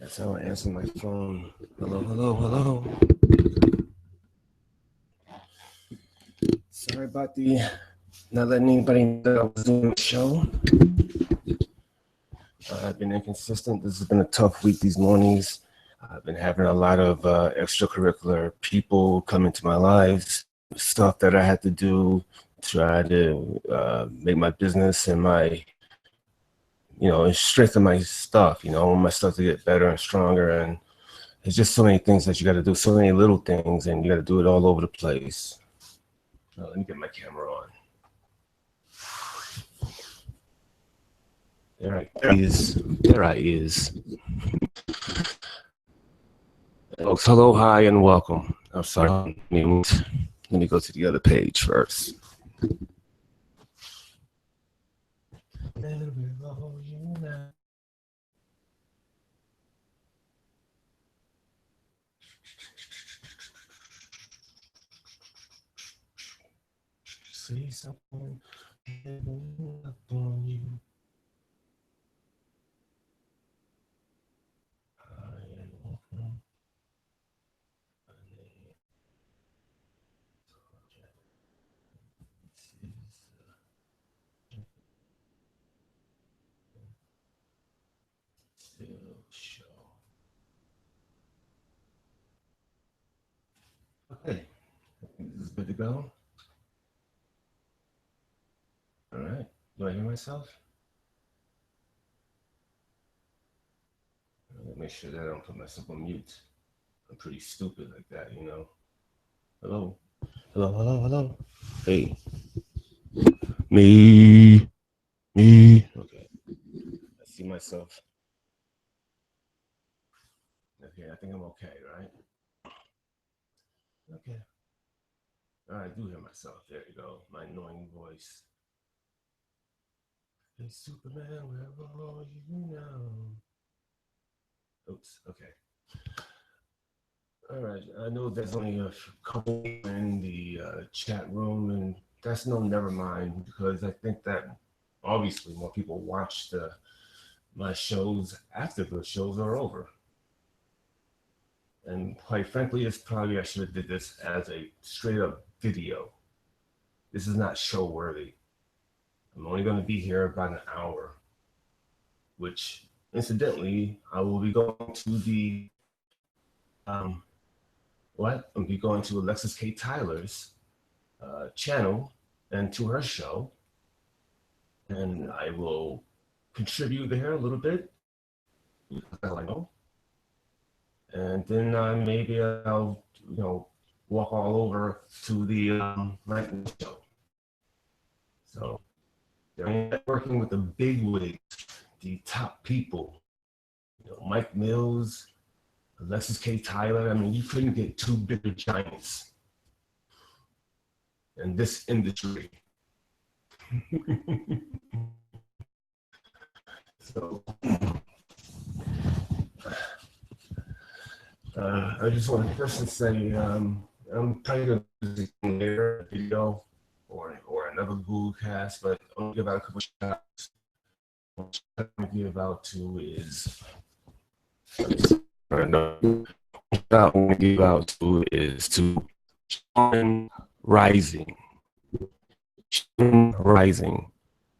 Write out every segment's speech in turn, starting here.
That's how I answer my phone. Hello, hello, hello. Sorry about the not letting anybody know that I was doing the show. I've been inconsistent. This has been a tough week these mornings. I've been having a lot of extracurricular people come into my lives, stuff that I had to do, try to make my business and my, and strengthen my stuff, I want my stuff to get better and stronger. And there's just so many things that you got to do, so many little things, and you got to do it all over the place. Let me get my camera on. There I is. There I is. Folks, hello, hi, and welcome. I'm sorry. Let me go to the other page first. See something up on you. Steele Show. Okay, this is good to go. All right, do I hear myself? Let me make sure that I don't put myself on mute. I'm pretty stupid like that, Hello, hello, hello, hello. Hey, me. Okay, I see myself. Okay, I think I'm okay, right? Okay. All right, I do hear myself. There you go. My annoying voice. Hey, Superman, where are you now? Oops, okay. All right, I know there's only a couple in the chat room, and that's no never mind, because I think that obviously more people watch my shows after the shows are over. And quite frankly, it's probably I should have did this as a straight up video. This is not show worthy. I'm only going to be here about an hour, which incidentally, I will be going to the I'll be going to Alexis K. Tyler's channel and to her show, and I will contribute there a little bit. That's I know. And then maybe I'll, walk all over to the night show. So they're working with the big wigs, the top people, Mike Mills, Alexis K. Tyler. I mean, you couldn't get two bigger giants in this industry. So I just want to first say I'm probably going to do a video or another Google cast, but I'm going to give out a couple shots. What I'm going to give out to is to Shaman Rising. Shaman Rising.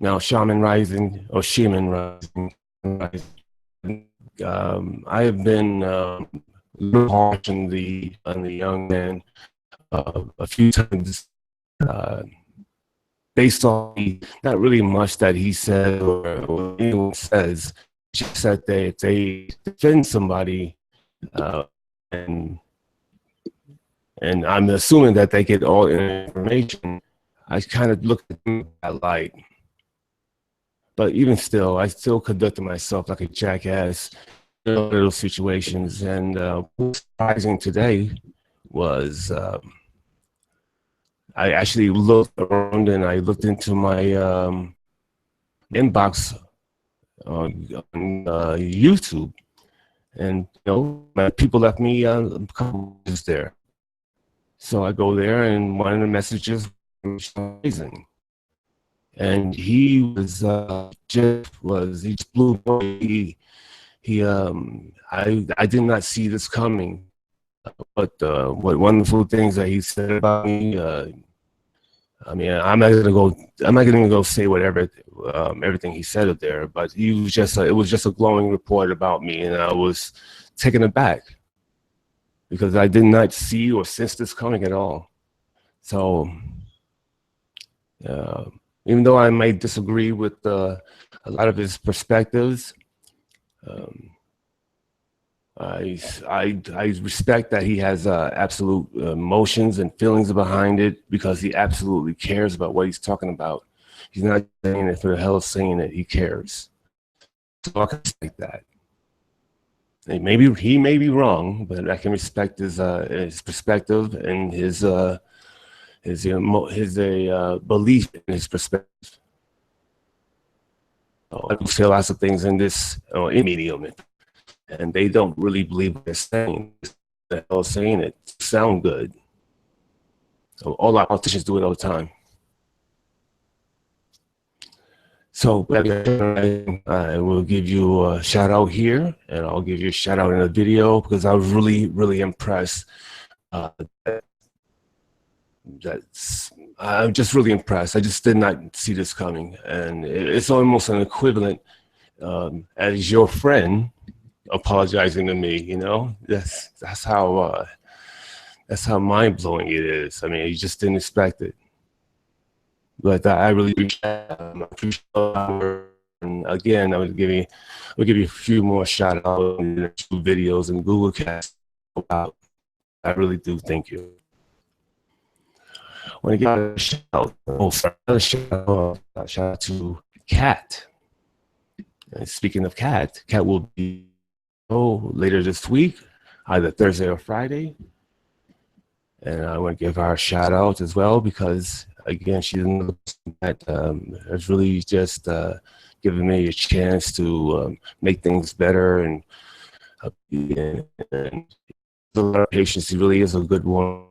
Now, Shaman Rising or Shaman Rising. I have been harsh on the young man a few times based on not really much that he said or anyone says. Just that if they defend somebody and I'm assuming that they get all the information, I kind of look at them in that light. But even still, I still conducted myself like a jackass in those situations. And what's surprising today was I actually looked around and I looked into my inbox on YouTube, and my people left me a couple messages there. So I go there, and one of the messages was amazing. And he was he just blew away. I did not see this coming. But what wonderful things that he said about me. I mean, I'm not gonna go say whatever everything he said up there. But he was just it was just a glowing report about me, and I was taken aback because I did not see or sense this coming at all. So, even though I may disagree with a lot of his perspectives, I respect that he has absolute emotions and feelings behind it because he absolutely cares about what he's talking about. He's not saying it for the hell of saying it. He cares. So I can respect that. And maybe he may be wrong, but I can respect his perspective and his belief in his perspective. I say lots of things in this in medium, and they don't really believe what they're saying. The hell saying it sound good. So all our politicians do it all the time. So I will give you a shout out here, and I'll give you a shout out in the video because I was really, really impressed. I'm just really impressed. I just did not see this coming, and it's almost an equivalent as your friend apologizing to me. You know, that's how mind blowing it is. I mean, you just didn't expect it. But I really appreciate it. And again, we'll give you a few more shout outs in the 2 videos and Google Cast. I really do. Thank you. I want to give a shout out. Shout out to Kat. And speaking of Kat will be later this week, either Thursday or Friday. And I want to give her a shout out as well because, again, she's another person that has really just given me a chance to make things better and a lot of patience. She really is a good woman.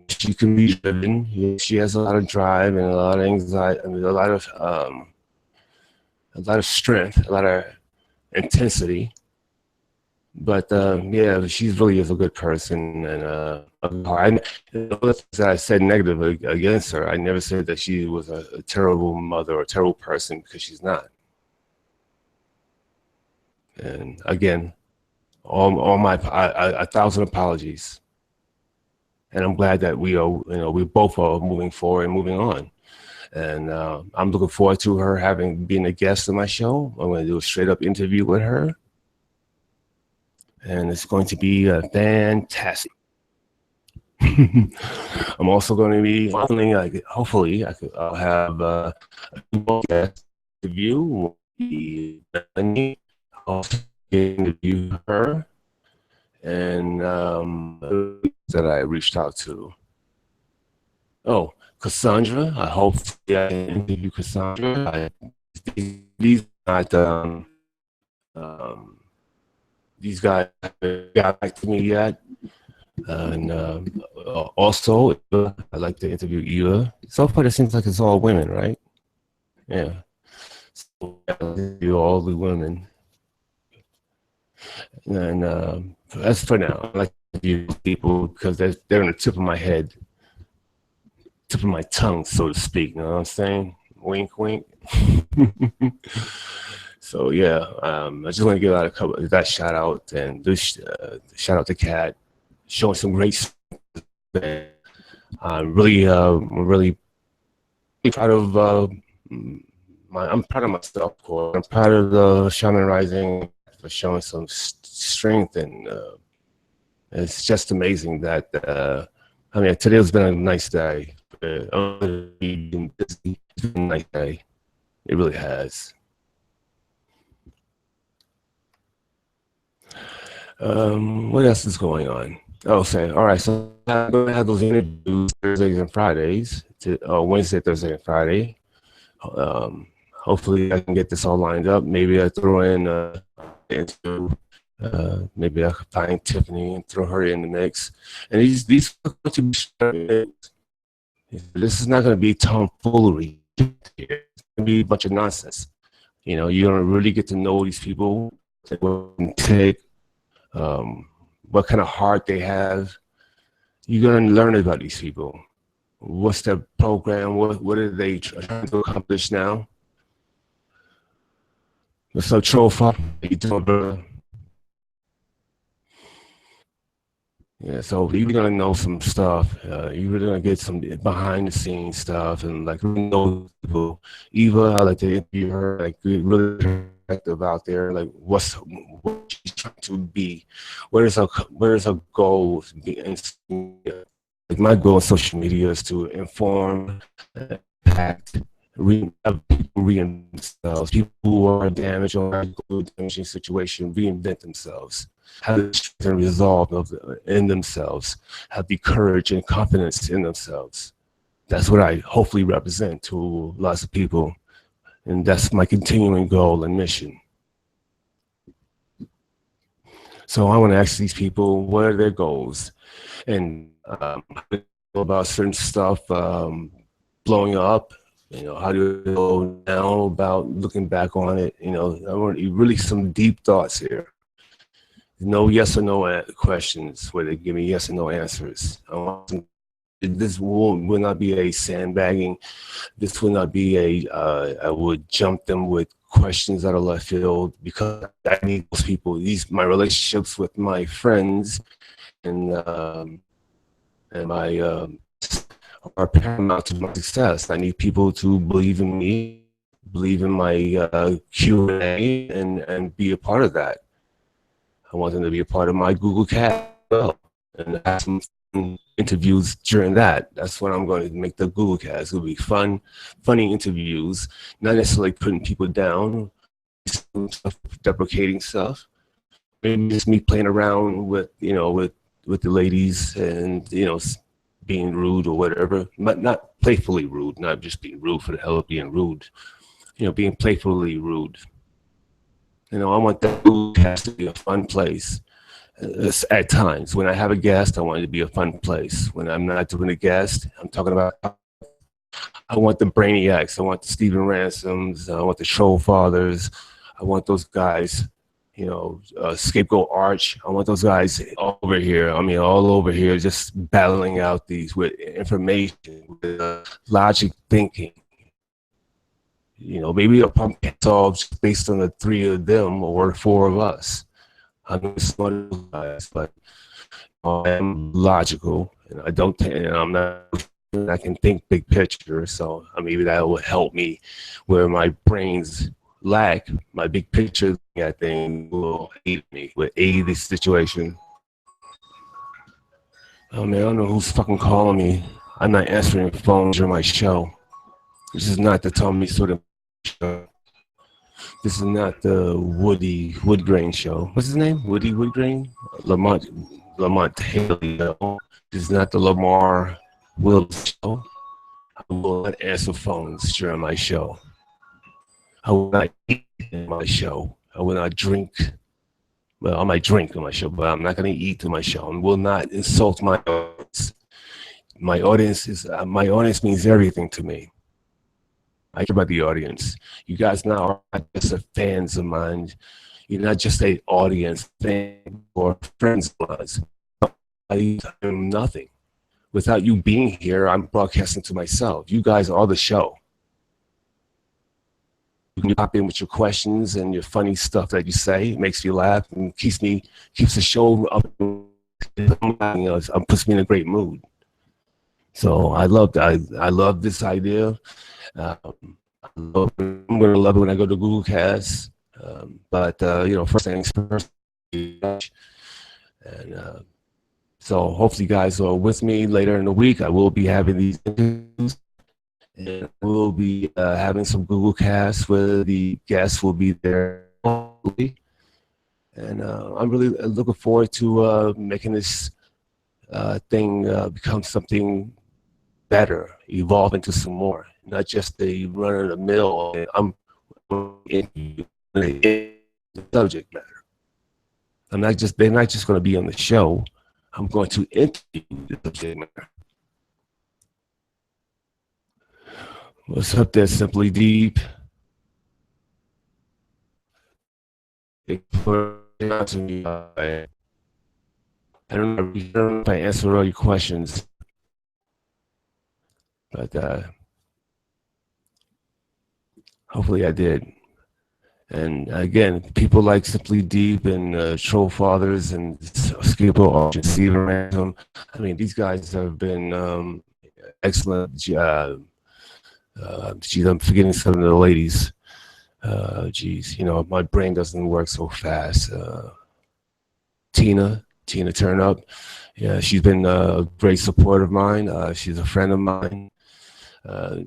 She can be driven. She has a lot of drive and a lot of anxiety. I mean, a lot of strength, a lot of intensity. But yeah, she really is a good person, and that I said negative against her. I never said that she was a terrible mother or a terrible person because she's not. And again, all my 1,000 apologies. And I'm glad that we both are moving forward and moving on. And I'm looking forward to her being a guest on my show. I'm going to do a straight up interview with her. And it's going to be fantastic. I'm also going to be hopefully I'll have a guest interview. I'll interview her and that I reached out to. Oh, Cassandra. I hope I can interview Cassandra. These guys haven't got back to me yet. And also, I'd like to interview Eva. So far, it seems like it's all women, right? Yeah. So I'll interview all the women. And that's for now. I like to interview people because they're on the tip of my head, tip of my tongue, so to speak. You know what I'm saying? Wink, wink. So yeah, I just want to give out a couple of that shout out and this shout out to Kat, showing some great. I'm really proud of I'm proud of myself. Of course. I'm proud of the Shaman Rising for showing some strength, and it's just amazing that I mean today has been a nice day. It's been a nice day. It really has. What else is going on? Oh, say, all right. So I'm going to have those interviews Thursdays and Fridays, Wednesday, Thursday, and Friday. Hopefully, I can get this all lined up. Maybe I throw in maybe I could find Tiffany and throw her in the mix. And these are going to be. This is not going to be tomfoolery. It's going to be a bunch of nonsense. You know, you're gonna really get to know these people, what they take, what kind of heart they have. You're gonna learn about these people. What's their program? What are they trying to accomplish now? What's up, Trofa? How you doing, brother? Yeah, so you're gonna know some stuff. You're really gonna get some behind the scenes stuff and like really know people. Eva, I like to interview her, like really perspective out there, like what she's trying to be, what is her goal? Like my goal on social media is to inform, impact, have people reinvent themselves. People who are damaged or in a damaging situation reinvent themselves, have the strength and resolve in themselves, have the courage and confidence in themselves. That's what I hopefully represent to lots of people, and that's my continuing goal and mission. So I want to ask these people, what are their goals, and about certain stuff blowing up. You know, how do you go now about looking back on it? You know, I want really some deep thoughts here. No yes or no questions where they give me yes or no answers. This will not be a sandbagging. This will not be I would jump them with questions out of left field, because I need those people. My relationships with my friends and my are paramount to my success. I need people to believe in me, believe in my Q&A, and be a part of that. I want them to be a part of my Google Cast as well, and have some interviews during that. That's when I'm going to make the Google Cast. It'll be fun, funny interviews, not necessarily putting people down, deprecating stuff. Maybe just me playing around with, with the ladies and, being rude or whatever, but not playfully rude, not just being rude for the hell of being rude, being playfully rude. I want that Google Cast to be a fun place. At times, when I have a guest, I want it to be a fun place. When I'm not doing a guest, I'm talking about, I want the Brainiacs, I want the Stephen Ransoms, I want the Troll Fathers, I want those guys, Scapegoat Arch, I want those guys all over here, just battling out these with information, with logic thinking. Maybe a problem can solve just based on the three of them or four of us. I'm smart guys, but I am logical, and I'm not. I can think big picture, so maybe that will help me. Where my brains lack, my big picture, I think, will aid this situation. Oh man, I don't know who's fucking calling me. I'm not answering phones during my show. This is not the Tommy sort of show. This is not the Woody Woodgrain show. What's his name? Woody Woodgrain? Lamont Haley. No. This is not the Lamar Willis show. I will not answer phones during my show. I will not eat in my show. I will not drink. Well, I might drink on my show, but I'm not going to eat on my show. I will not insult my audience. My audience means everything to me. I care about the audience. You guys now are not just fans of mine. You're not just an audience thing or friends of mine. I am nothing. Without you being here, I'm broadcasting to myself. You guys are the show. You can pop in with your questions and your funny stuff that you say. It makes me laugh and keeps the show up. Puts me in a great mood. So I love this idea. I'm gonna love it when I go to Google Cast. But first things first. And so hopefully you guys are with me later in the week. I will be having these interviews, and we'll be having some Google Casts where the guests will be there. And I'm really looking forward to making this thing become something better, evolve into some more, not just the run of the mill. I'm in the subject matter. They're not just going to be on the show. I'm going to interview the subject matter. What's up there, Simply Deep? for to me. I don't know if I answered all your questions, but hopefully I did. And again, people like Simply Deep and Troll Fathers and Skipper Arch and Steven Ransom. I mean, these guys have been excellent. Geez, I'm forgetting some of the ladies. Geez, you know, my brain doesn't work so fast. Tina Turn Up. Yeah, she's been a great support of mine. She's a friend of mine.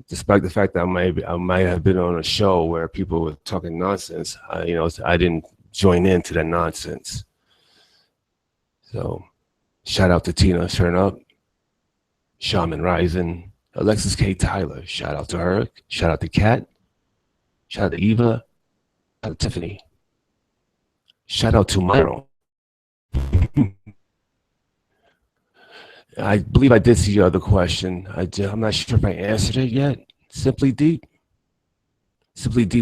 Despite the fact that I might have been on a show where people were talking nonsense, you know, I didn't join into that nonsense. So, shout out to Tina Turn Up, Shaman Rising, Alexis K. Tyler. Shout out to her. Shout out to Kat. Shout out to Eva. Shout out to Tiffany. Shout out to Myron. I believe I did see your other question. I'm not sure if I answered it yet. Simply Deep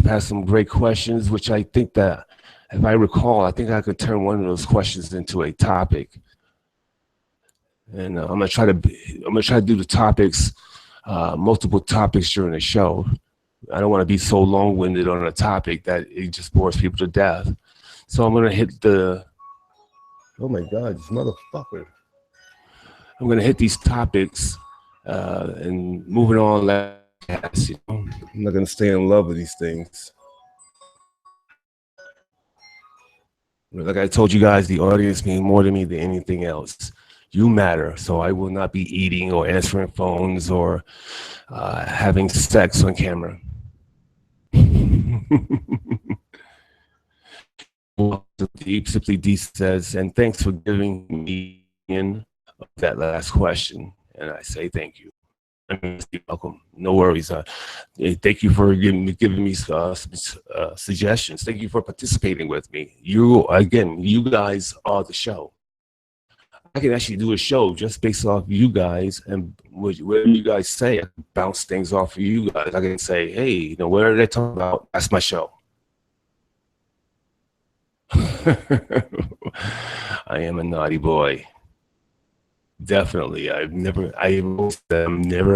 has some great questions, which I think that, if I recall, I think I could turn one of those questions into a topic. And I'm gonna try to do the topics, multiple topics during the show. I don't want to be so long-winded on a topic that it just bores people to death. So I'm gonna hit the. Oh my God, this motherfucker! I'm gonna hit these topics and moving on. You know? I'm not gonna stay in love with these things. Like I told you guys, the audience means more to me than anything else. You matter, so I will not be eating or answering phones or having sex on camera. Simply D says, and thanks for giving me in that last question. And I say thank you. You're welcome. No worries. Thank you for giving me suggestions. Thank you for participating with me. You guys are the show. I can actually do a show just based off you guys, and whatever you guys say, I can bounce things off of you guys. I can say, hey, you know, whatever they talk about, that's my show. I am a naughty boy. Definitely. I'm never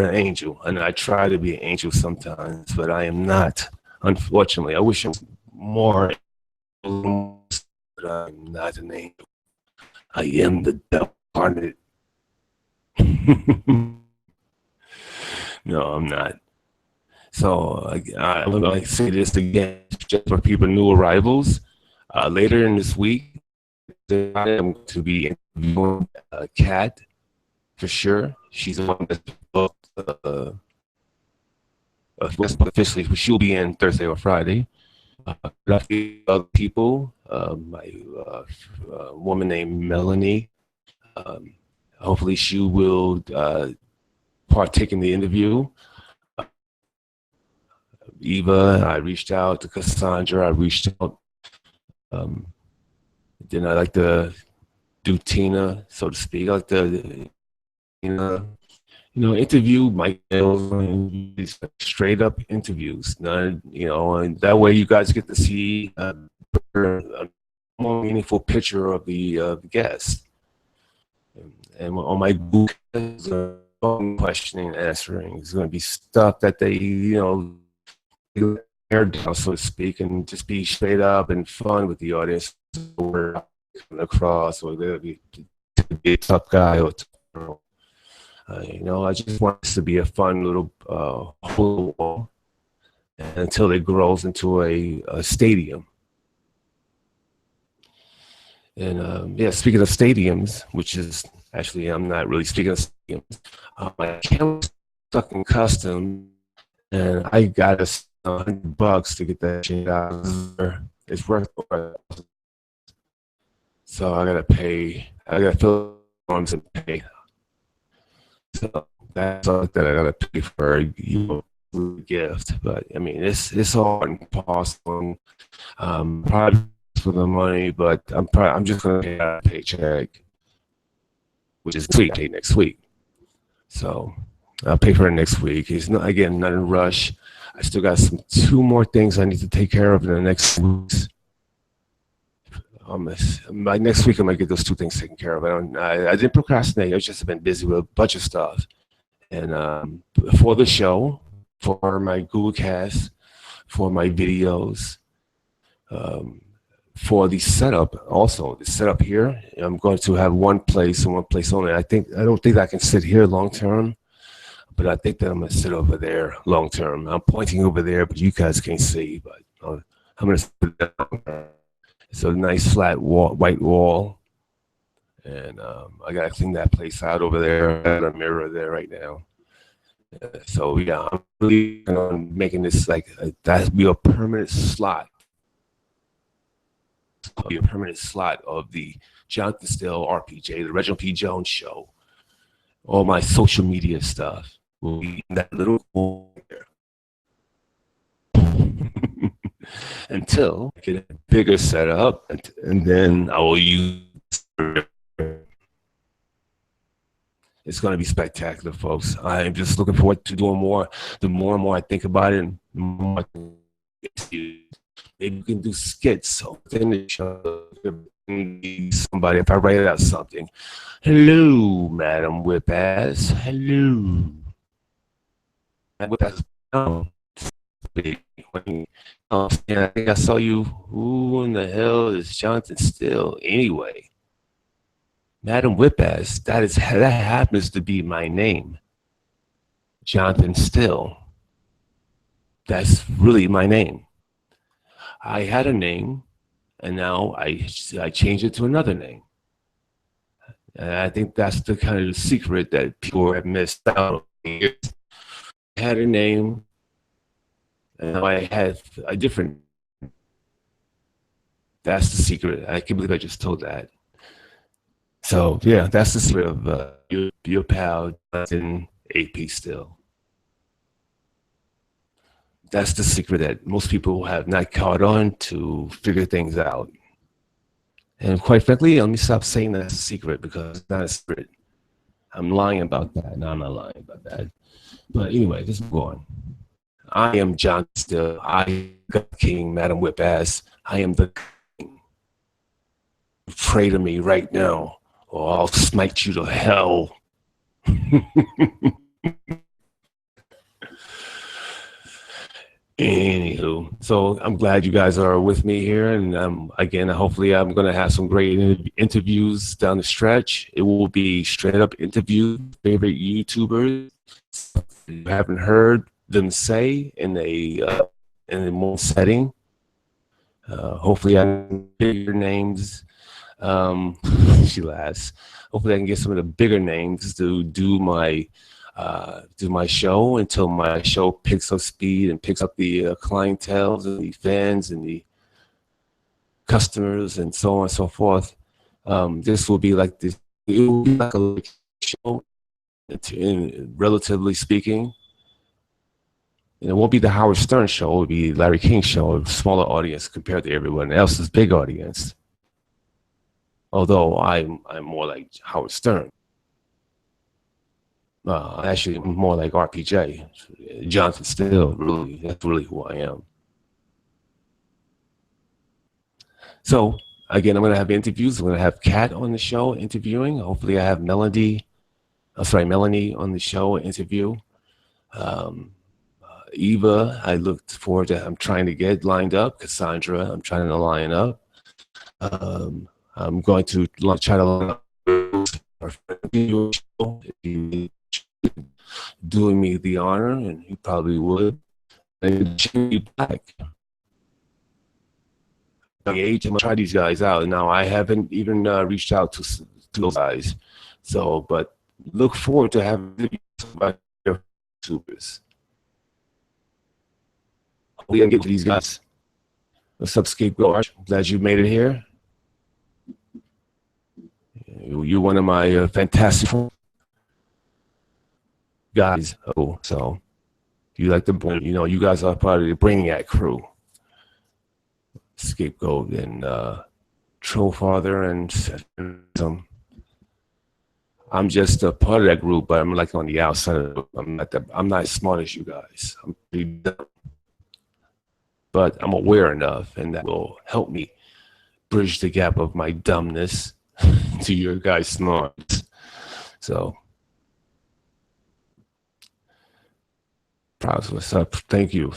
an angel, and I try to be an angel sometimes, but I am not. Unfortunately, I wish I was more, but I'm not an angel. I am the devil incarnate. No, I'm not. So I would like to say this again, just for people, new arrivals. Later in this week, I am going to be interviewing Kat, for sure. She's the one that's booked officially. She'll be in Thursday or Friday. Other people, my woman named Melanie. Hopefully, she will partake in the interview. Eva, I reached out to Cassandra. I reached out. Then I like to do Tina, so to speak. I like to, interview Mike Mills, straight up interviews. None, and that way you guys get to see a more meaningful picture of the guest. And on my book, questioning and answering is going to be stuff that they, air down, so to speak, and just be straight up and fun with the audience. We're coming across, or they'll be a tough guy or tough girl. I just want this to be a fun little hole until it grows into a stadium. And speaking of stadiums, which is actually, I'm not really speaking of stadiums. My camera's stuck in custom, and I got $100 to get that shit out. It's worth it. So I gotta pay. I gotta fill forms and pay. So that's all that I gotta pay for a gift. But I mean, it's all in possible. Probably for the money, but I'm just gonna pay a paycheck, which is next week. So I'll pay for it next week. It's not in a rush. I still got two more things I need to take care of in the next weeks. by next week, I'm gonna get those two things taken care of. I didn't procrastinate. I've just been busy with a bunch of stuff. And for the show, for my Google Cast, for my videos, um, for the setup, also the setup here, I'm going to have one place and one place only. I don't think I can sit here long term, but I think that I'm gonna sit over there long term. I'm pointing over there, but you guys can't see. But I'm gonna sit down. It's a nice flat wall, white wall, and I gotta clean that place out over there. I got a mirror there right now. So yeah, I'm really on making this like that'd be a permanent slot. Be a permanent slot of the Johnathan Steele RPJ, the Reginald P. Jones Show. All my social media stuff will be in that little hole there. Until I get a bigger setup, and then I will use. It's going to be spectacular, folks. I'm just looking forward to doing more. The more and more I think about it, the more I can get to maybe we can do skits within the show. Somebody, if I write out something, hello, Madam Whip-Ass. Hello. Whip-Ass. I think I saw you. Who in the hell is Johnathan Steele anyway? Madam Whip-Ass, that happens to be my name. Johnathan Steele. That's really my name. I had a name, and now I changed it to another name. And I think that's the kind of secret that people have missed out on. I had a name, and now I have a different. That's the secret. I can't believe I just told that. So yeah, that's the secret of your pal Johnathan AP Steele. That's the secret that most people have not caught on to figure things out. And quite frankly, let me stop saying that's a secret because it's not a secret. I'm lying about that. No, I'm not lying about that. But anyway, let's go on. I am Johnathan Steele. I am the king, Madam Whip-Ass. I am the king. Pray to me right now, or I'll smite you to hell. Anywho, so I'm glad you guys are with me here, and again, hopefully, I'm going to have some great interviews down the stretch. It will be straight up interview favorite YouTubers you haven't heard them say in a more setting. Hopefully, I can get bigger names. She laughs. Hopefully, I can get some of the bigger names to do my show until my show picks up speed and picks up the clientele and the fans and the customers and so on and so forth. This will be like this. It will be like a show, relatively speaking. And it won't be the Howard Stern show. It will be Larry King show, a smaller audience compared to everyone else's big audience. Although I'm more like Howard Stern. Actually, more like RPJ, Johnathan Steele. Really, that's really who I am. So again, I'm going to have interviews. I'm going to have Kat on the show interviewing. Hopefully, I have Melanie on the show interview. Eva, I look forward to. I'm trying to get lined up. Cassandra, I'm trying to line up. I'm going to try to line up our show. Doing me the honor, and he probably would. And Jimmy Black. I'm gonna try these guys out. Now I haven't even reached out to those guys. So, but look forward to having some YouTubers. We can get to these guys. What's up, Scapegoat? Glad you made it here. You're one of my fantastic guys. Oh, so you like the, you guys are part of the Brainiac crew. Scapegoat and Trollfather and I'm just a part of that group, but I'm like on the outside of it. I'm not as smart as you guys. I'm pretty dumb. But I'm aware enough, and that will help me bridge the gap of my dumbness to your guys' smarts. So, props, what's up? Thank you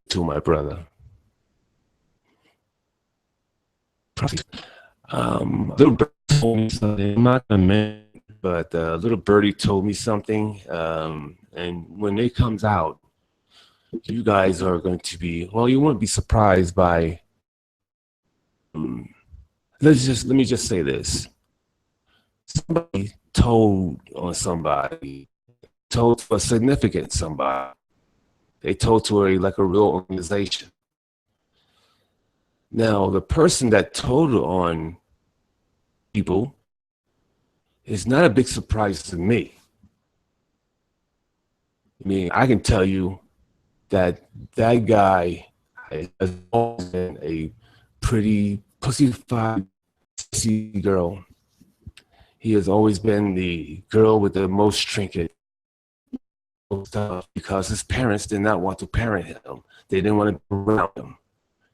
to my brother. Little birdie told me something. I'm not gonna mention, but little birdie told me something. And when it comes out, you guys are going to be, well, you won't be surprised by. Let me just say this. Somebody told on somebody, told to a significant somebody. They told to a real organization. Now, the person that told on people is not a big surprise to me. I mean, I can tell you that guy has always been a pretty pussyfied girl. He has always been the girl with the most trinket stuff because his parents did not want to parent him. They didn't want to be around him.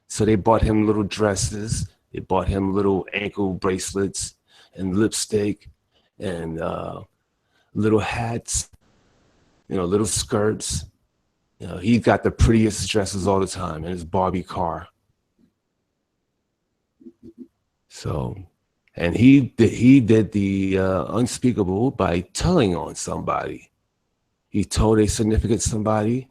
So they bought him little dresses. They bought him little ankle bracelets and lipstick and little hats, little skirts. He got the prettiest dresses all the time in his Barbie car. So, and he did the unspeakable by telling on somebody. He told a significant somebody.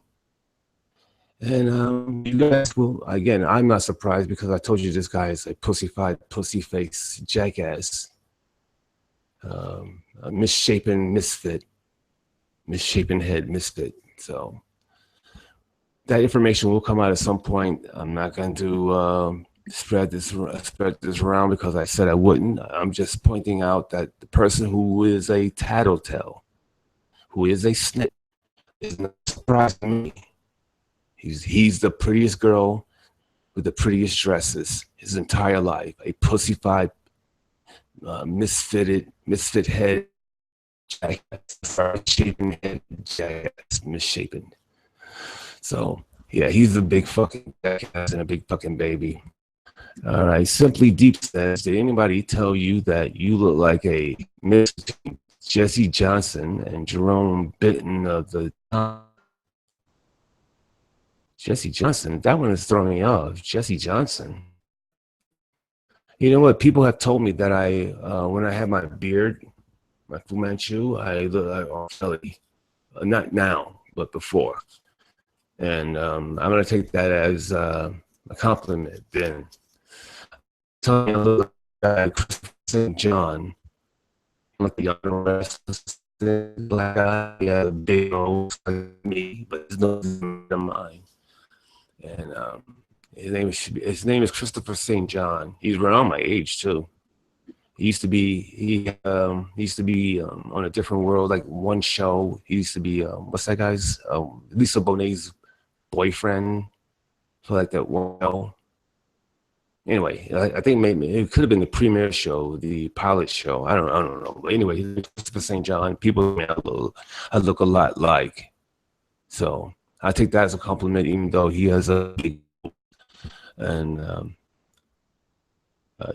And you guys will, again, I'm not surprised because I told you this guy is a pussyfied, pussyface jackass, a misshapen misfit, misshapen head misfit. So that information will come out at some point. I'm not going to spread this around because I said I wouldn't. I'm just pointing out that the person who is a tattletale, who is a snitch, is not surprising me. He's the prettiest girl with the prettiest dresses his entire life. A pussyfied, misfit head, misshapen head, jackass, misshapen. So yeah, he's a big fucking jackass and a big fucking baby. All right, Simply Deep says, did anybody tell you that you look like a mix between Jesse Johnson and Jerome Benton of the time? Jesse Johnson, that one is throwing me off. Jesse Johnson. You know what? People have told me that when I have my beard, my Fu Manchu, I look like R. Kelly. Not now, but before. And I'm going to take that as a compliment then. Tell me a little guy, Christopher St. John, like the young restless black guy, he had a big nose like me, but his nose isn't mine. And his name is Christopher St. John. He's around my age too. He used to be on a different world, like one show. He used to be what's that guy's Lisa Bonet's boyfriend for like that one show. Anyway, I think maybe it could have been the premiere show, the pilot show. I don't know. But anyway, Christopher St. John. People I look a lot like. So I take that as a compliment, even though he has a big and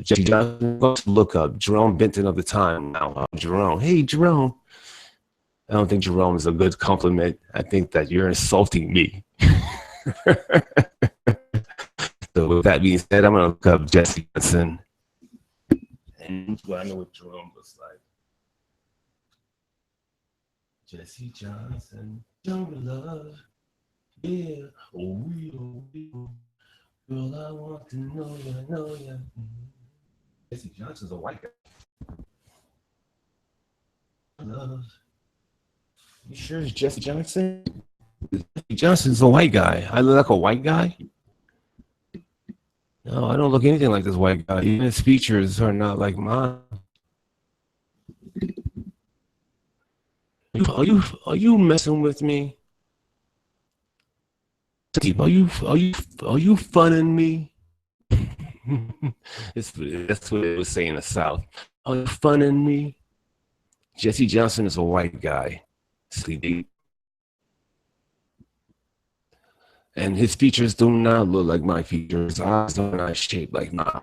Jesse Johnson. Look up Jerome Benton of the time now. Jerome, hey Jerome. I don't think Jerome is a good compliment. I think that you're insulting me. So with that being said, I'm gonna look up Jesse Johnson, and I know what Jerome looks like. Jesse Johnson, show me love, yeah. Oh, girl, I want to know ya. Jesse Johnson's a white guy. Love. You sure it's Jesse Johnson? Jesse Johnson's a white guy. I look like a white guy? No, I don't look anything like this white guy. Even his features are not like mine. Are you messing with me? Are you funning me? That's what it was saying in the South. Are you funning me? Jesse Johnson is a white guy. Sleepy. And his features do not look like my features. His eyes are not shaped like mine.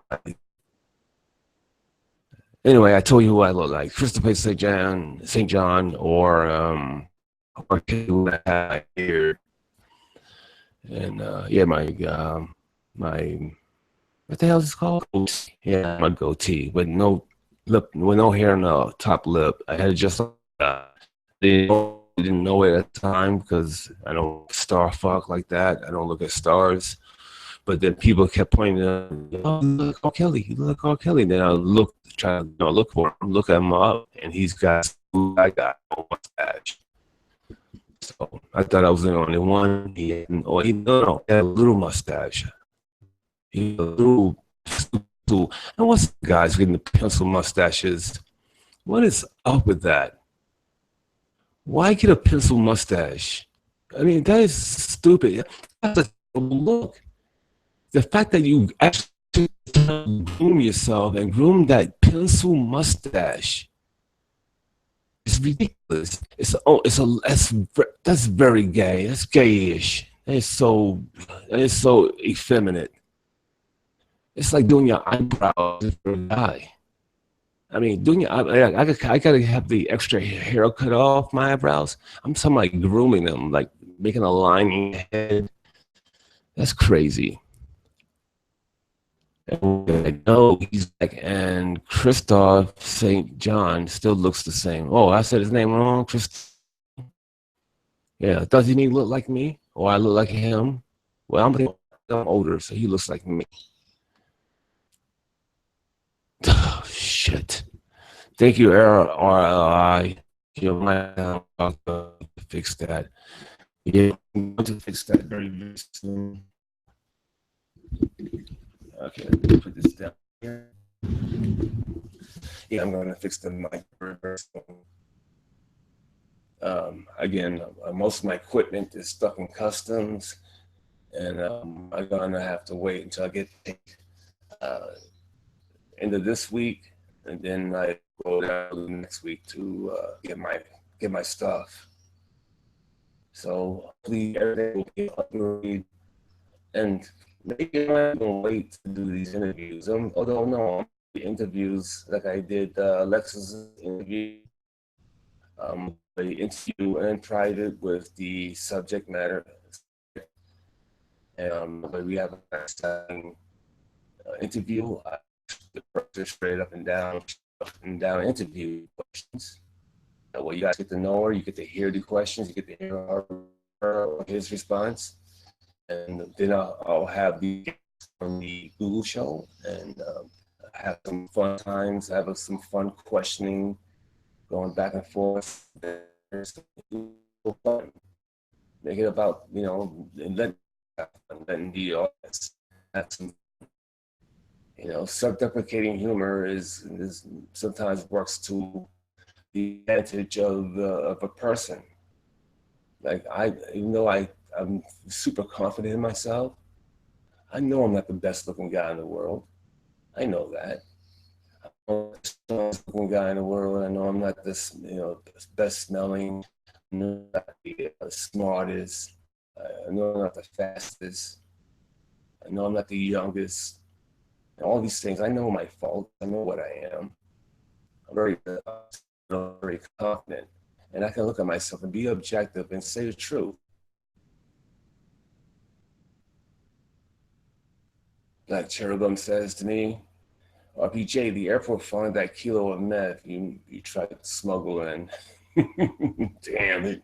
Anyway, I told you who I look like. Christopher St. John, or my beard. And yeah, my what the hell is it called? Goatee. Yeah, my goatee with no lip, with no hair on the top lip. I had it just like that. Didn't know it at the time because I don't star fuck like that. I don't look at stars. But then people kept pointing out, oh, you look like R. Kelly. You look like R. Kelly. Then I look, try to look for him, look him up, and he's got I got no mustache. So I thought I was the only one. He had, no, he had a little mustache. He had a little. And what's the guys getting the pencil mustaches? What is up with that? Why get a pencil mustache? I mean, that is stupid. That's a look. The fact that you actually groom yourself and groom that pencil mustache is ridiculous. That's very gay. That's gayish. That is so effeminate. It's like doing your eyebrows for a guy. I mean, doing your I gotta have the extra hair cut off my eyebrows. I'm talking like grooming them, like making a line in your head. That's crazy. And no, he's back, and Christoph St. John still looks the same. Oh, I said his name wrong. Yeah, doesn't he look like me? Or I look like him? Well, I'm older, so he looks like me. Oh, shit. Thank you, RLI. You might have to fix that. Yeah, I'm going to fix that very soon. Okay, let me put this down here. Yeah, I'm going to fix the mic reverse. Again, most of my equipment is stuck in customs, and I'm going to have to wait until I get end of this week, and then I go down next week to get my stuff. So hopefully everything will be upgraded, and maybe I'm gonna wait to do these interviews. Although no, the interviews like I did Alexa's interview, the interview in private with the subject matter, and we have a exciting interview. Straight up and down interview questions. Well, you guys get to know her, you get to hear the questions, you get to hear his response, and then I'll have the from the Google show and have some fun times, have some fun questioning, going back and forth. Fun. Make it about letting the audience have some. Self-deprecating humor is sometimes works to the advantage of a person. Like even though I'm super confident in myself, I know I'm not the best looking guy in the world. I know that. I'm not the strongest looking guy in the world. I know I'm not this, best smelling. I know I'm not the smartest. I know I'm not the fastest. I know I'm not the youngest. And all these things. I know my fault. I know what I am. I'm very confident, and I can look at myself and be objective and say the truth. Like Cherubim says to me, RPJ, the airport found that kilo of meth you tried to smuggle in. Damn it.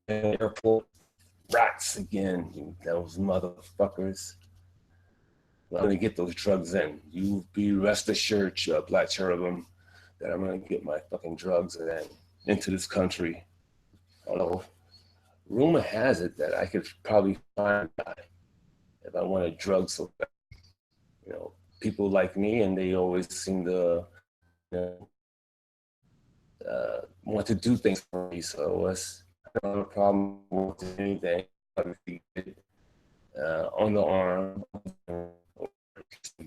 Airport rats again, those motherfuckers. I'm gonna get those drugs in. You be rest assured, Black Cherubim, that I'm gonna get my fucking drugs into this country. Although rumor has it that I could probably find a guy if I wanted drugs so bad. People like me, and they always seem to want to do things for me. So I don't have a problem with anything. On the arm, or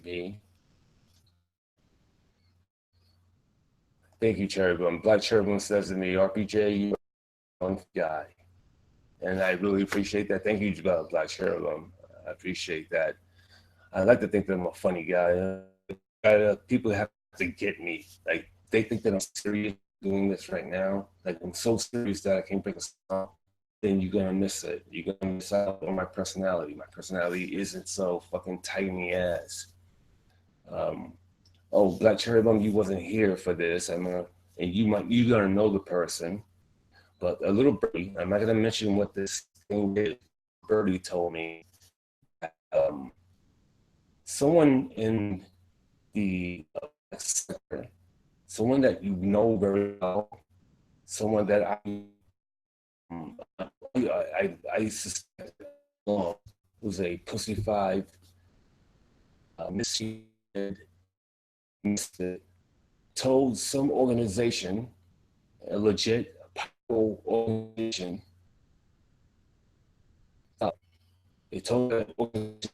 be. Thank you, Cherubim. Black Cherubim says to me, RPJ, you're a fun guy. And I really appreciate that. Thank you, Black Cherubim. I appreciate that. I like to think that I'm a funny guy. People have to get me. Like, they think that I'm serious doing this right now. Like, I'm so serious that I can't break a song. Then you're gonna miss it. You're gonna miss out on my personality. My personality isn't so fucking tiny ass. Oh, Black Cherubim, you wasn't here for this. And you're gonna know the person. But a little birdie, I'm not gonna mention what this thing is. Birdie told me someone in the sector, someone that you know very well, someone that I suspect was a pussified, mistreated, told some organization, a legit powerful organization, they told that organization,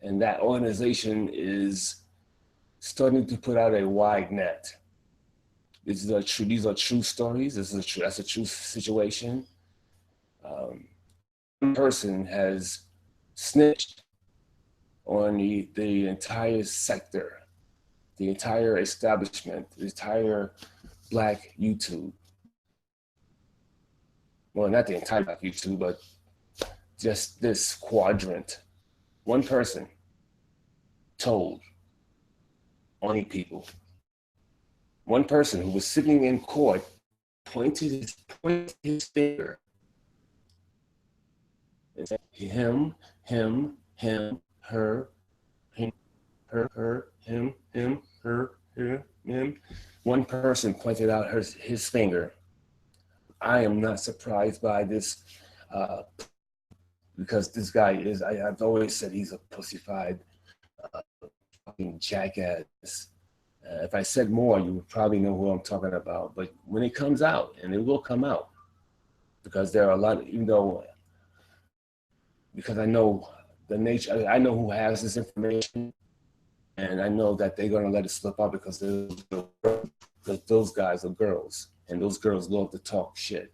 and that organization is starting to put out a wide net. These are true stories. That's a true situation. One person has snitched on the entire sector, the entire establishment, the entire Black YouTube. Well, not the entire Black YouTube, but just this quadrant. One person told on people. One person who was sitting in court pointed his finger and said, him, her, him, her, him, her, him. One person pointed out his finger. I am not surprised by this because this guy is, I've always said he's a pussified fucking jackass. If I said more, you would probably know who I'm talking about. But when it comes out, and it will come out, because there are a lot, because I know the nature, I know who has this information, and I know that they're going to let it slip out because those guys are girls, and those girls love to talk shit.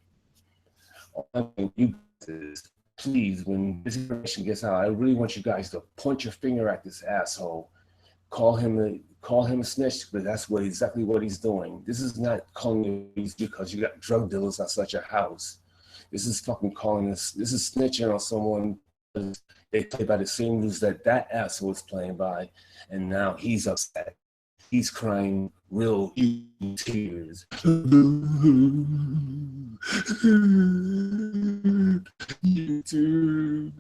All I want you guys is, please, when this information gets out, I really want you guys to point your finger at this asshole. Call him a snitch, but that's exactly what he's doing. This is not calling you because you got drug dealers outside your house. This is fucking this is snitching on someone because they play by the same rules that asshole is playing by, and now he's upset. He's crying real tears. YouTube.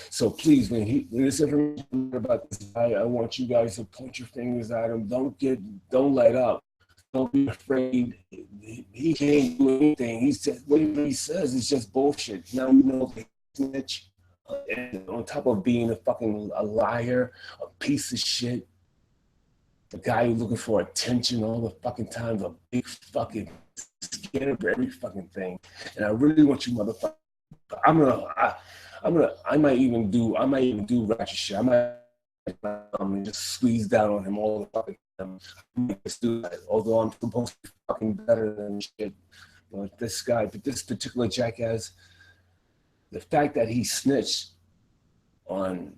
So please, when this information about this guy, I want you guys to point your fingers at him. Don't let up. Don't be afraid. He can't do anything. He's just, whatever he says is just bullshit. Now you know the snitch. And on top of being a liar, a piece of shit, a guy who's looking for attention all the fucking time, a big fucking scared of every fucking thing. And I really want you motherfuckers. I might even do ratchet shit. I might just squeeze down on him all the fucking time. Just do that, although I'm supposed to be fucking better than shit. But this particular jackass, the fact that he snitched on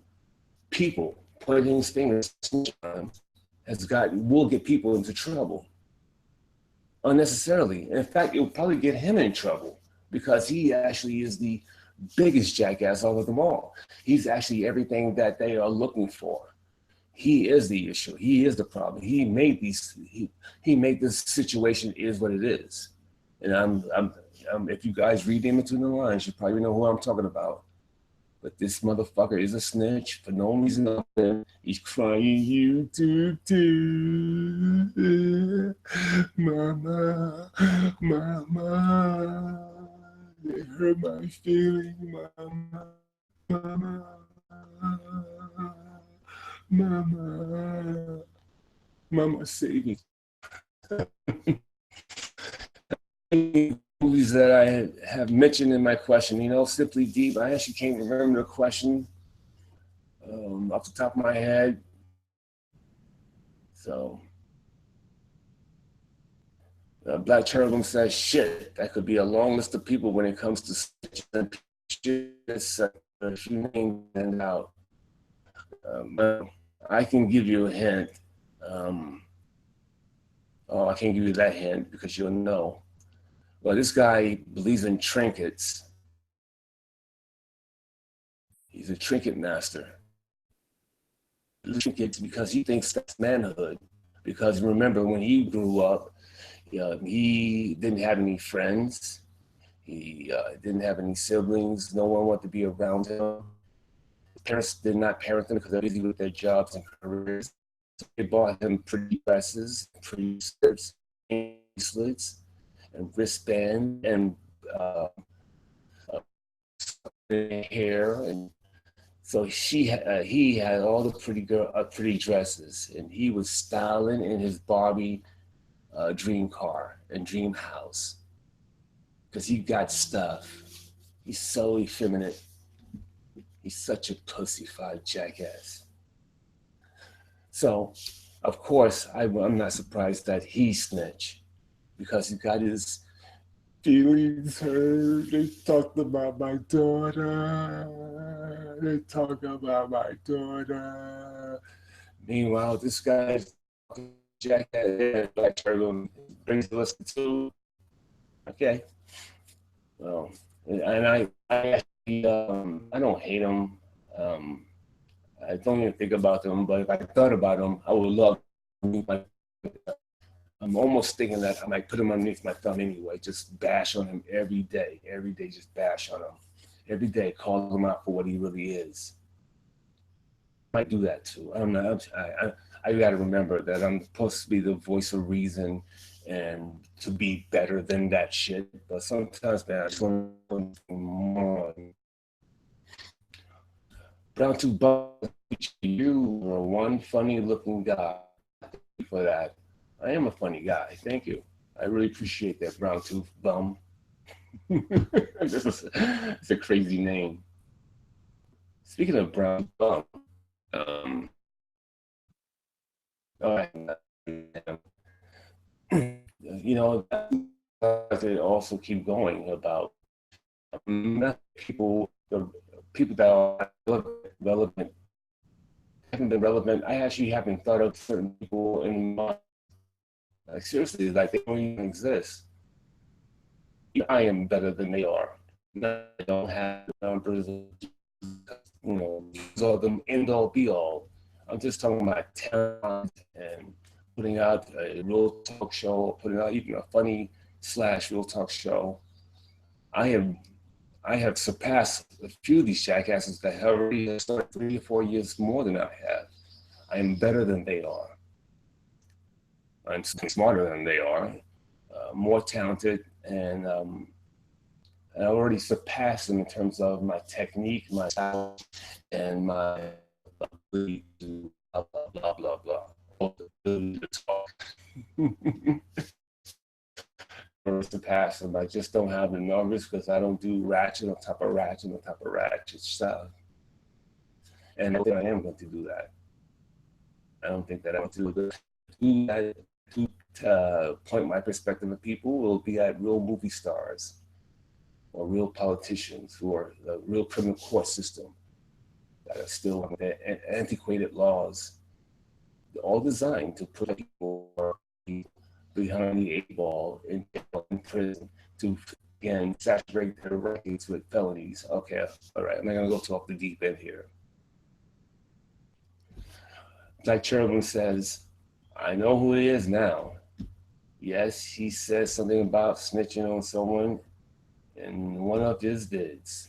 people, pointing his fingers on him, will get people into trouble unnecessarily. In fact, it will probably get him in trouble because he actually is the biggest jackass of them all. He's actually everything that they are looking for. He is the issue. He is the problem. He made this situation is what it is. And if you guys read in between the lines, you probably know who I'm talking about. But this motherfucker is a snitch for no reason other than he's crying, you too, mama, it hurt my feeling, mama, save me. Movies that I have mentioned in my question, Simply Deep. I actually can't remember the question off the top of my head. So, Black Cherubim says, shit, that could be a long list of people when it comes to if you name it out, but I can give you a hint. Oh, I can't give you that hint because you'll know. Well, this guy believes in trinkets. He's a trinket master. Trinkets because he thinks that's manhood. Because remember, when he grew up, he didn't have any friends. He didn't have any siblings. No one wanted to be around him. His parents did not parent him because they're busy with their jobs and careers. So they bought him pretty dresses, pretty skirts, bracelets, and wristbands, and hair, and so he had all the pretty dresses, and he was styling in his Barbie dream car and dream house because he got stuff. He's so effeminate. He's such a pussyfied jackass. So, of course, I'm not surprised that he snitched because he got his feelings hurt. They talked about my daughter. They talk about my daughter. Meanwhile, this guy's jackass, Black Turtle, brings us to. Okay. Well, and I actually, I don't hate him. I don't even think about them, but if I thought about them, I would love my. I'm almost thinking that I might put him underneath my thumb anyway, just bash on him every day, just bash on him. Every day, call him out for what he really is. I might do that too. I don't know. I got to remember that I'm supposed to be the voice of reason and to be better than that shit. But sometimes, man, I just want to more. Brown to Buck, you are one funny looking guy. Thank you for that. I am a funny guy. Thank you. I really appreciate that, Brown Tooth Bum. It's a crazy name. Speaking of Brown Bum, you know, they also keep going about people, the people that are relevant, haven't been relevant. I actually haven't thought of certain people in my, like, seriously, like they don't even exist. I am better than they are. I don't have numbers, these are the end all be all. I'm just talking about talent and putting out a real talk show, putting out even a funny / real talk show. I have surpassed a few of these jackasses that have already started 3 or 4 years more than I have. I am better than they are. I'm smarter than they are, more talented, and I already surpassed them in terms of my technique, my style, and my ability to blah, blah, blah, blah, blah. Ability to talk. Surpass them. I just don't have the numbers because I don't do ratchet on top of ratchet on top of ratchet stuff. And I think I am going to do that. I don't think that I'm going to do that. To point my perspective at people will be at real movie stars or real politicians who are the real criminal court system that are still antiquated laws, all designed to put people behind the 8 ball in prison to, again, saturate their records with felonies. Okay, all right, I'm not going to go off the deep end here. Like Cherubin says, I know who he is now. Yes, he says something about snitching on someone in one of his vids.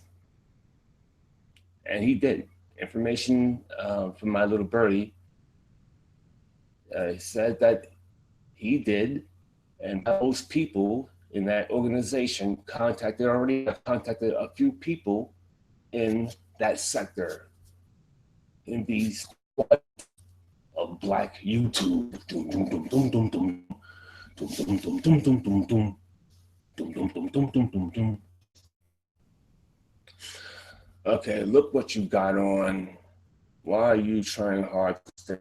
And he did. Information from my little birdie said that he did, and those people in that organization already have contacted a few people in that sector, in these of Black YouTube. Dum, dum, dum, dum, dum, dum. Dum, dum, dum, dum, dum, dum, dum. Dum, dum, dum, dum, dum, dum, dum. Okay, look what you got on. Why are you trying hard to stay?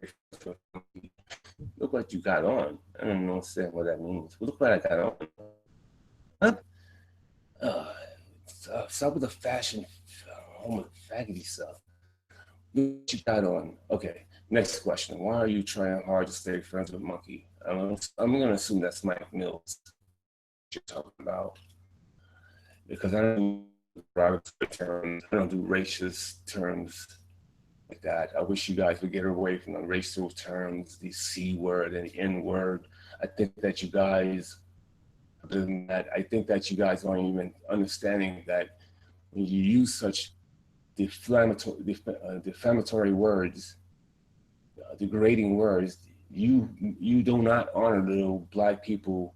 Look what you got on. I don't understand what that means. Look what I got on. Huh? Start with the fashion. home with faggoty stuff. What you got on? Okay, next question. Why are you trying hard to stay friends with Monkey? I'm going to assume that's Mike Mills you're talking about. Because I don't do derogatory terms. I don't do racist terms like that. I wish you guys would get away from the racial terms, the C word and the N word. I think that you guys, other than that, I think that you guys aren't even understanding that when you use such defamatory words, degrading words, you do not honor the black people,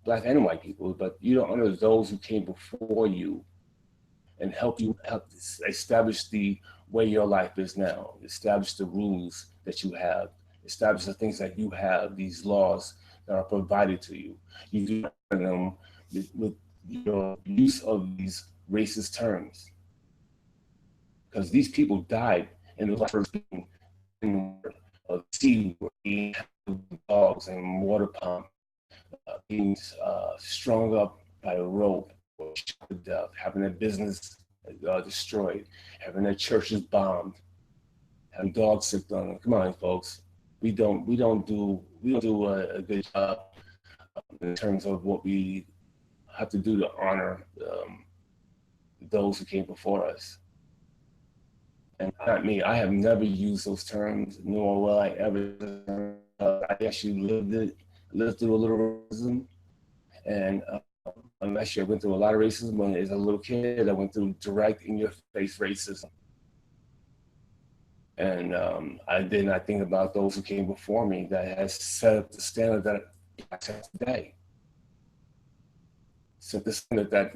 black and white people, but you don't honor those who came before you and help establish the way your life is now, establish the rules that you have, establish the things that you have, these laws that are provided to you. You do them with your use of these racist terms, because these people died in the first of sea, being dogs and water pump, being strung up by a rope, or shot to death, having their business destroyed, having their churches bombed, having dogs sick on them. Come on, folks. We don't do a good job in terms of what we have to do to honor those who came before us. And not me. I have never used those terms, nor will I ever. I actually lived through a little racism, and I'm actually I went through a lot of racism when as a little kid. I went through direct, in-your-face racism, and I did not think about those who came before me that has set up the standard that I set today. Set the standard that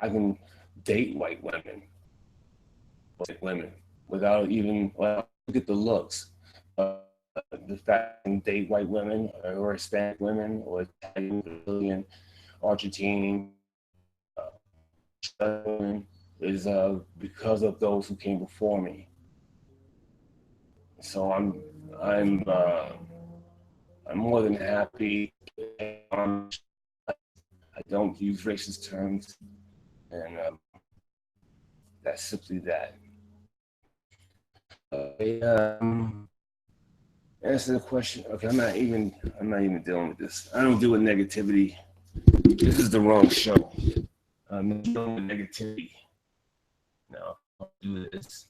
I can date white women without even look at the looks. The fact I can date white women or Hispanic women or Italian, Brazilian, Argentine women is because of those who came before me. So I'm more than happy. I don't use racist terms, and that's simply that. Answer the question. Okay, I'm not even dealing with this. I don't deal with negativity. This is the wrong show. I'm dealing with negativity. No, I'll do this.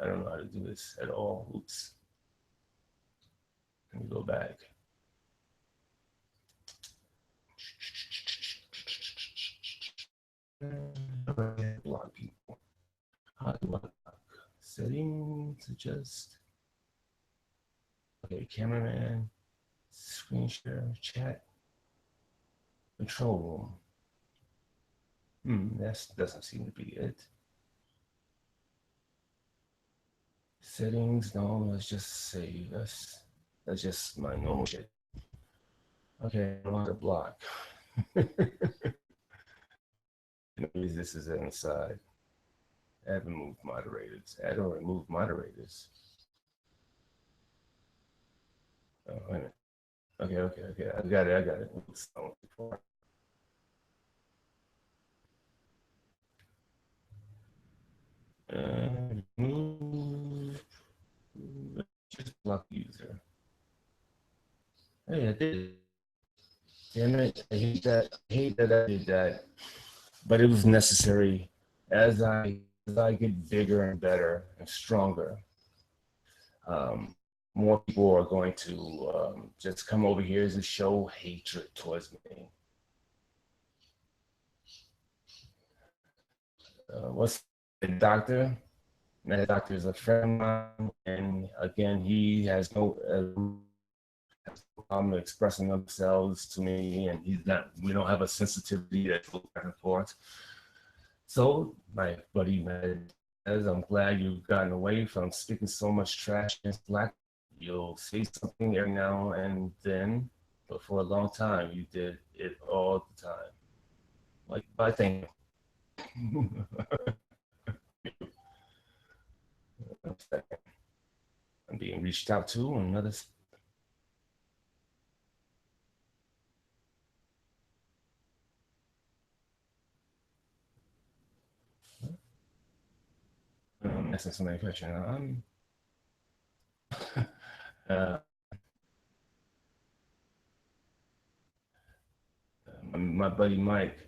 I don't know how to do this at all. Oops. Let me go back. Block people. How do I block? Settings, adjust. Okay, cameraman, screen share, chat, control room. That doesn't seem to be it. Settings, no, let's just save. That's just my normal shit. Okay, I want to block. Maybe this is inside. Add remove moderators. Add or remove moderators. Oh, wait a minute. Okay. I got it. Oops, remove. Just block user. Hey, I did it. Damn it. I hate that I did that. But it was necessary as I get bigger and better and stronger. More people are going to just come over here to show hatred towards me. What's the doctor? That doctor is a friend of mine, and again, he has no problem expressing themselves to me, and we don't have a sensitivity that goes back and forth. So my buddy says, I'm glad you've gotten away from speaking so much trash against black. You'll say something every now and then, but for a long time, you did it all the time. Like, I think. I'm being reached out to on another. asking so many questions. Uh, my buddy Mike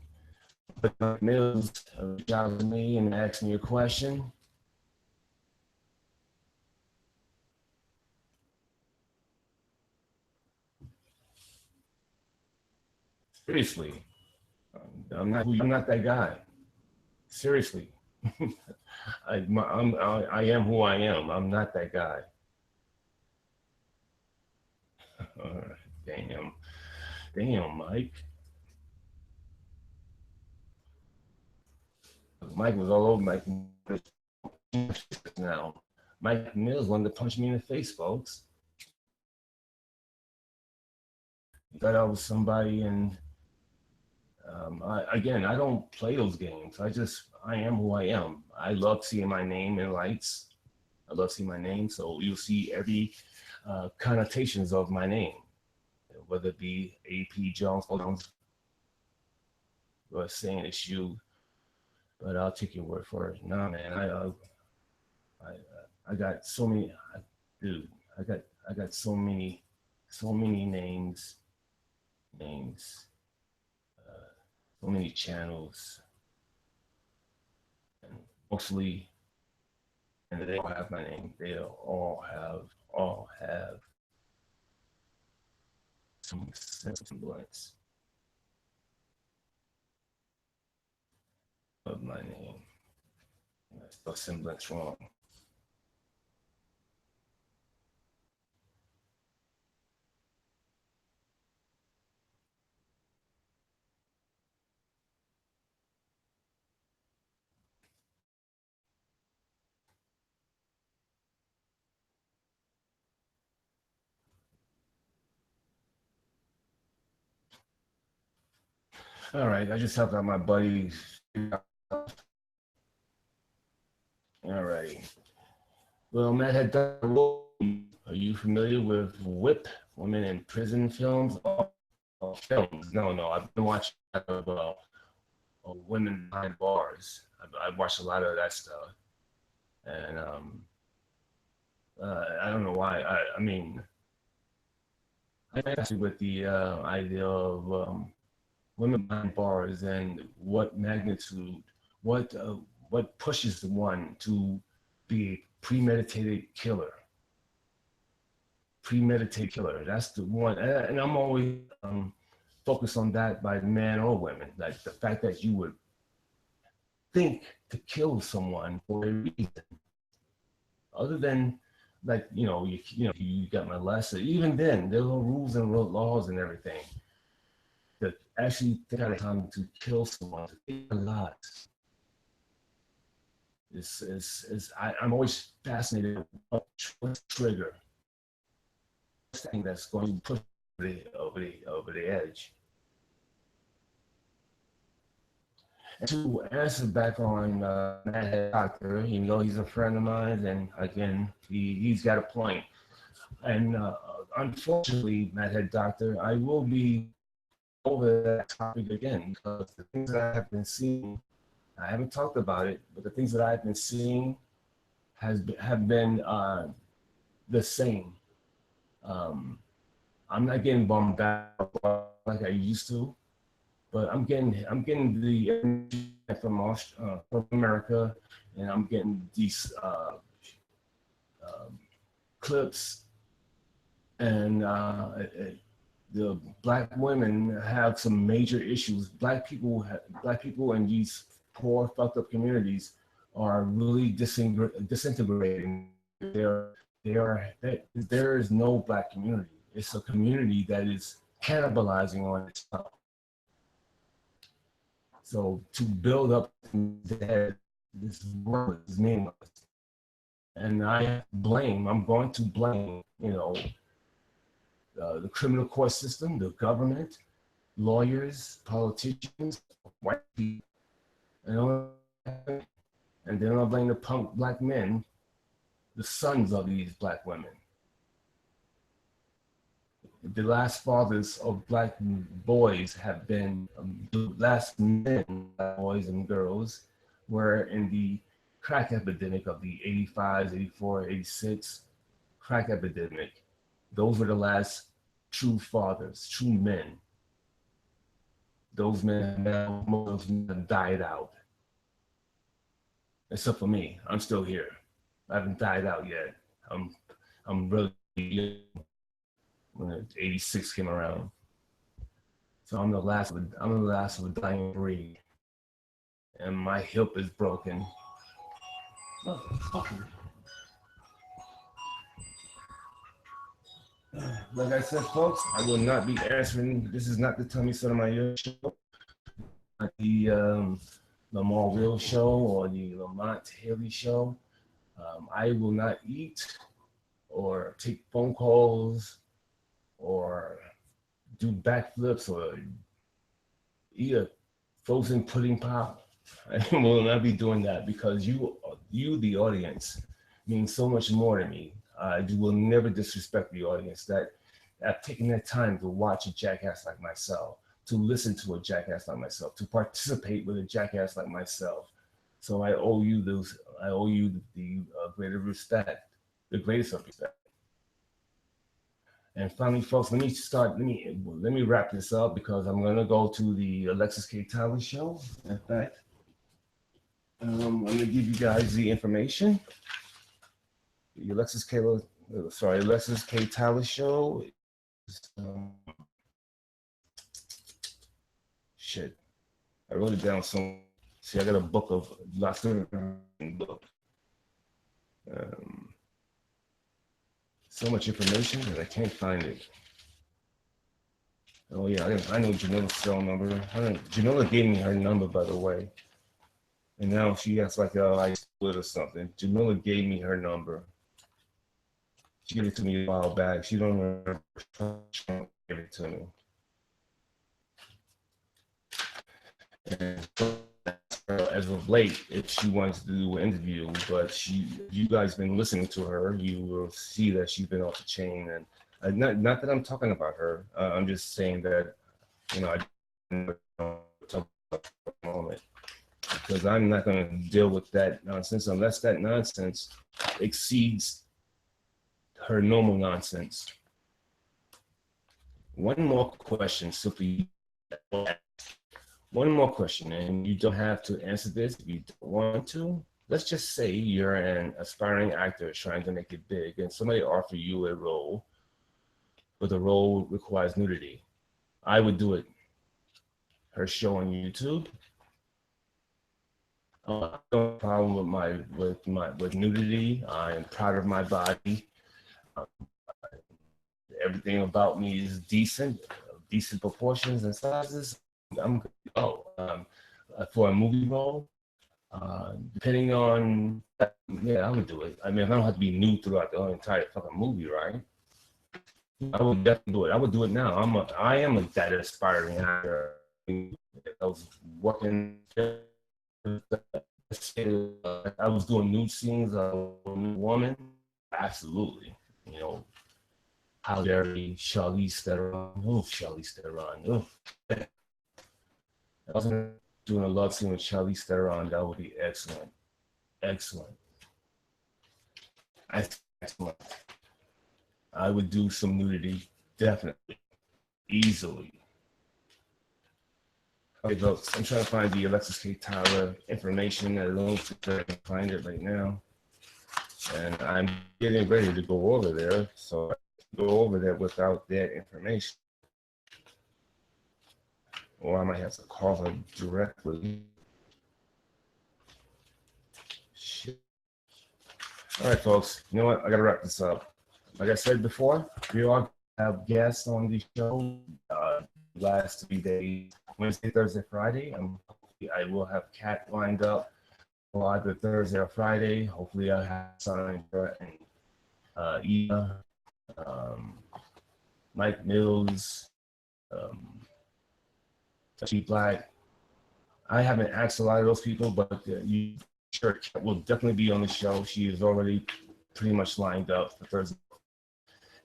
Mills reached out to me and asked me a question. Seriously, I'm not that guy. Seriously, I am who I am. I'm not that guy. Damn, damn, Mike. Mike was all over Mike now. Mike Mills wanted to punch me in the face, folks. He thought I was somebody, and I don't play those games. I am who I am. I love seeing my name in lights. I love seeing my name, so you'll see every connotations of my name, whether it be AP Jones, or saying it's you, but I'll take your word for it. Nah, man, I, I got so many, dude. I got so many names, so many channels, and mostly, and they all have my name. They all have some semblance of my name. That's the semblance wrong. All right, I just helped out my buddy. All right. Well, Matt had done. Are you familiar with WHIP, Women in Prison films? Films? No. I've been watching women behind bars. I've watched a lot of that stuff, and I don't know why. I mean, I'm actually with the idea of women behind bars and what magnitude, what pushes one to be a premeditated killer. Premeditated killer. That's the one, and I'm always focused on that by men or women. Like the fact that you would think to kill someone for a reason, other than like you got my lesson. Even then, there are rules and laws and everything that actually take out time to kill someone. A lot. I'm always fascinated with what trigger thing that's going to push over the edge. And to answer back on Mad Doctor, even though he's a friend of mine, and again, he's got a point. And unfortunately, Mad Head Doctor, I will be over that topic again because the things that I have been seeing, I haven't talked about it, but the things that I've been seeing have been the same. I'm not getting bombarded like I used to, but I'm getting the from America, and I'm getting these clips, and the black women have some major issues. Black people in these poor, fucked up communities are really disintegrating. There is no black community. It's a community that is cannibalizing on itself. So to build up that this world is meaningless. And I'm going to blame, the criminal court system, the government, lawyers, politicians, white people, and then I'll blame the punk black men, the sons of these black women. The last fathers of black boys have been the last men, black boys and girls, were in the crack epidemic of the 85s, 84, 86, crack epidemic. Those were the last true fathers, true men. Those men have now, most of them have died out. Except for me, I'm still here. I haven't died out yet. I'm really young when 86 came around. So I'm the last of a dying breed. And my hip is broken. Like I said, folks, I will not be answering. This is not the Tell Me Sotomayor show, not the Lamar Will show or the Lamont Haley show. I will not eat or take phone calls or do backflips or eat a frozen pudding pop. I will not be doing that because you, the audience, mean so much more to me. You will never disrespect the audience that have taken that time to watch a jackass like myself, to listen to a jackass like myself, to participate with a jackass like myself. So I owe you those. I owe you the greater respect, the greatest of respect. And finally, folks, let me wrap this up because I'm gonna go to the Alexis K. Tyler show. In fact, I'm gonna give you guys the information. The Alexis K. Tyler show. Shit, I wrote it down somewhere. See, I got a book of lots of book. So much information that I can't find it. Oh yeah, I know Jamila's cell number. Jamila gave me her number, by the way. And now she acts like I split or something. Jamila gave me her number. She gave it to me a while back. She don't remember. She gave it to me. And as of late, if she wants to do an interview, but you guys been listening to her, you will see that she's been off the chain. And not that I'm talking about her. I'm just saying that, I don't talk about the moment because I'm not going to deal with that nonsense unless that nonsense exceeds her normal nonsense. One more question, simply. One more question, and you don't have to answer this if you don't want to. Let's just say you're an aspiring actor trying to make it big, and somebody offer you a role, but the role requires nudity. I would do it. Her show on YouTube. I don't have a problem with nudity. I am proud of my body. Everything about me is decent proportions and sizes. I'm for a movie role, depending on, yeah, I would do it. I mean, if I don't have to be nude throughout the whole entire fucking movie, right? I would definitely do it. I would do it now. I am that aspiring actor. I was working. I was doing nude scenes of a new woman. Absolutely, Halle Berry, Charlize Theron. Oh, Charlize Theron. Oh. I was doing a love scene with Charlize Theron. That would be excellent. Excellent. Excellent. I would do some nudity, definitely, easily. Okay, folks, I'm trying to find the Alexis K. Tyler information. I don't think I can find it right now. And I'm getting ready to go over there, so I can go over there without that information. Or I might have to call her directly. Shit. All right, folks. You know what? I got to wrap this up. Like I said before, we all have guests on the show last 3 days, Wednesday, Thursday, Friday. I will have Kat lined up for either Thursday or Friday. Hopefully, I'll have Sandra and Eva, Mike Mills, Touchy Black. I haven't asked a lot of those people, but you sure will definitely be on the show. She is already pretty much lined up for Thursday.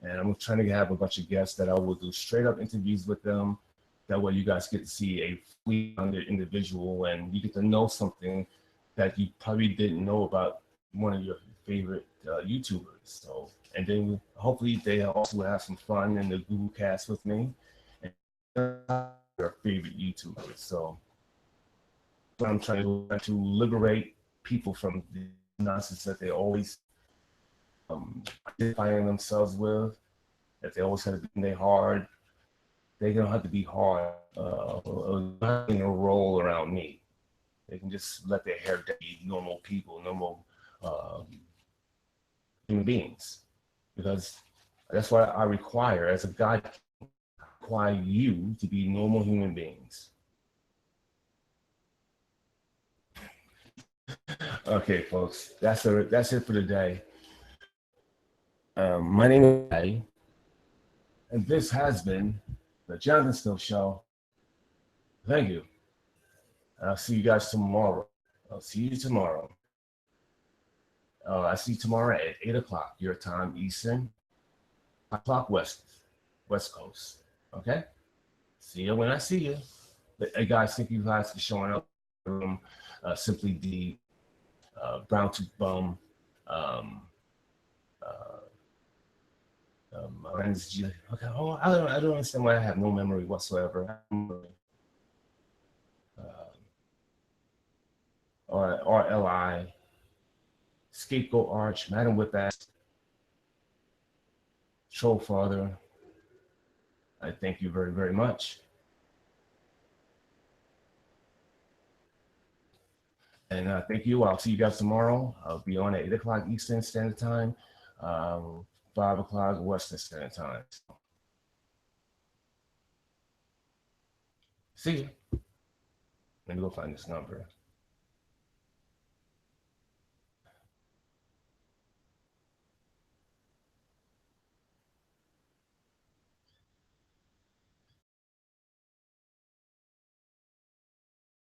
And I'm trying to have a bunch of guests that I will do straight up interviews with them. That way you guys get to see a fully rounded individual and you get to know something that you probably didn't know about one of your favorite YouTubers. So, and then hopefully they also have some fun in the Google Cast with me and your favorite YouTubers. So, what I'm trying to liberate people from the nonsense that they always identifying themselves with, that they always have to be hard. They don't have to be hard in a roll around me. They can just let their hair be normal people, normal human beings, because that's what I require as a God. I require you to be normal human beings. Okay, folks, that's it for today. My name is Jay, and this has been the Johnathan Steele Show. Thank you. I'll see you guys tomorrow. I'll see you tomorrow. I see you tomorrow at 8 o'clock your time Eastern, 5 o'clock West Coast. Okay. See you when I see you. But, hey guys, thank you guys for showing up. Simply the brown tooth bum. Um, uh, my name is okay. Oh, I don't understand why I have no memory whatsoever. Or RLI, Scapegoat Arch, Madam Whipass, Troll Father. I thank you very, very much. And thank you. I'll see you guys tomorrow. I'll be on at 8 o'clock Eastern Standard Time, 5 o'clock Western Standard Time. See you. Let me go find this number.